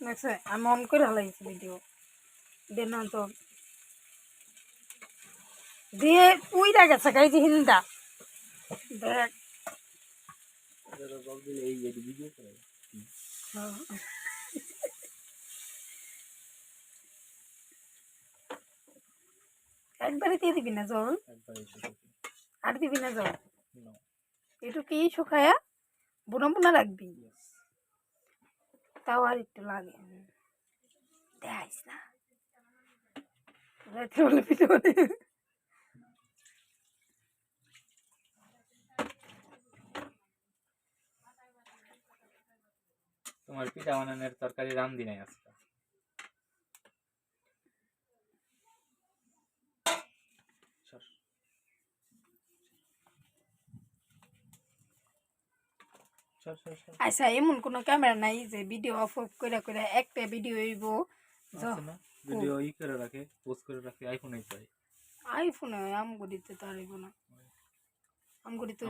দেখছে আমি অন করে হালাইছি ভিডিও দে না তো দিয়ে উইরা গেছে গাই যে হিন্দা দেখ একবারে দিয়ে দিবি না জল আর দিবি না জল একটু কি শুকায়া বুনা বুনা রাখবি তাও আর একটু লাগে দেখাইস না রাত্রে বলে পিঠে বলে তোমার পিঠা বানানোর তরকারি রান্ধি নাই আজকে আচ্ছা এমন কোনো ক্যামেরা নাই যে ভিডিও অফ অফ করে করে একটা ভিডিও হইব ভিডিও ই করে রাখে পোস্ট করে রাখে আইফোনে পাই আইফোনে আমগুড়িতে তো আর হইব না আমগুড়িতে